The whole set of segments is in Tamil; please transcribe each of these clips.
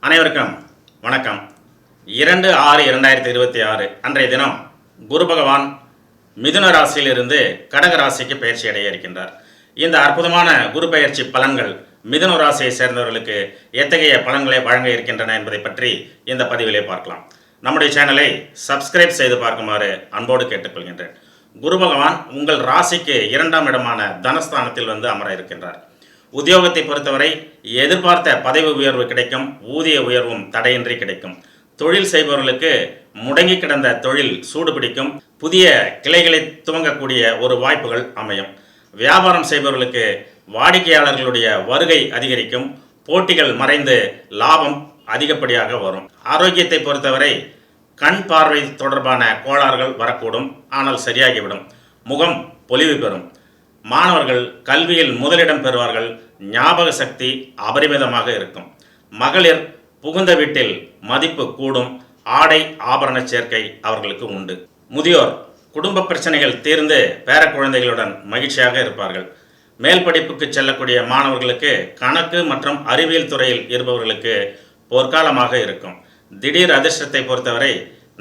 அனைவருக்கும் வணக்கம். 2/6/2026 அன்றைய தினம் குரு பகவான் மிதுன ராசியிலிருந்து கடக ராசிக்கு பயிற்சி அடைய இருக்கின்றார். இந்த அற்புதமான குரு பயிற்சி பலன்கள் மிதுன ராசியை சேர்ந்தவர்களுக்கு எத்தகைய பலன்களை வழங்க இருக்கின்றன என்பதை பற்றி இந்த பதிவிலே பார்க்கலாம். நம்முடைய சேனலை சப்ஸ்கிரைப் செய்து பார்க்குமாறு அன்போடு கேட்டுக்கொள்கின்றேன். குரு பகவான் உங்கள் ராசிக்கு 2ஆம் இடமான தனஸ்தானத்தில் வந்து அமர இருக்கின்றார். உத்தியோகத்தை பொறுத்தவரை எதிர்பார்த்த பதவி உயர்வு கிடைக்கும், ஊதிய உயர்வும் தடையின்றி கிடைக்கும். தொழில் செய்பவர்களுக்கு முடங்கி கிடந்த தொழில் சூடு பிடிக்கும், புதிய கிளைகளை துவங்கக்கூடிய ஒரு வாய்ப்புகள் அமையும். வியாபாரம் செய்பவர்களுக்கு வாடிக்கையாளர்களுடைய வருகை அதிகரிக்கும், போட்டிகள் மறைந்து லாபம் அதிகப்படியாக வரும். ஆரோக்கியத்தை பொறுத்தவரை கண் பார்வை தொடர்பான கோளாறுகள் வரக்கூடும், ஆனால் சரியாகிவிடும். முகம் பொலிவு பெறும். மாணவர்கள் கல்வியில் முதலிடம் பெறுவார்கள். ஞாபக சக்தி அபரிமிதமாக இருக்கும். மகளிர் புகுந்த வீட்டில் மதிப்பு கூடும். ஆடை ஆபரண சேர்க்கை அவர்களுக்கு உண்டு. முதியோர் குடும்ப பிரச்சனைகள் தீர்ந்து பேர குழந்தைகளுடன் மகிழ்ச்சியாக இருப்பார்கள். மேல் படிப்புக்கு செல்லக்கூடிய மாணவர்களுக்கு கணக்கு மற்றும் அறிவியல் துறையில் இருப்பவர்களுக்கு பொற்காலமாக இருக்கும். திடீர் அதிர்ஷ்டத்தை பொறுத்தவரை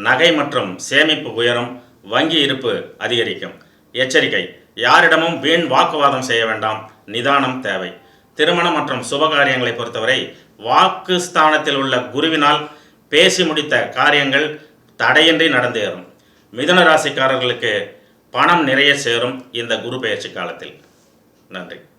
நகை மற்றும் சேமிப்பு உயரும். வங்கி இருப்பு அதிகரிக்கும். எச்சரிக்கை: யாரிடமும் வீண் வாக்குவாதம் செய்ய வேண்டாம், நிதானம் தேவை. திருமணம் மற்றும் சுபகாரியங்களை பொறுத்தவரை வாக்கு ஸ்தானத்தில் உள்ள குருவினால் பேசி முடித்த காரியங்கள் தடையின்றி நடந்தேறும். மிதுன ராசிக்காரர்களுக்கு பணம் நிறைய சேரும் இந்த குரு பெயர்ச்சி காலத்தில். நன்றி.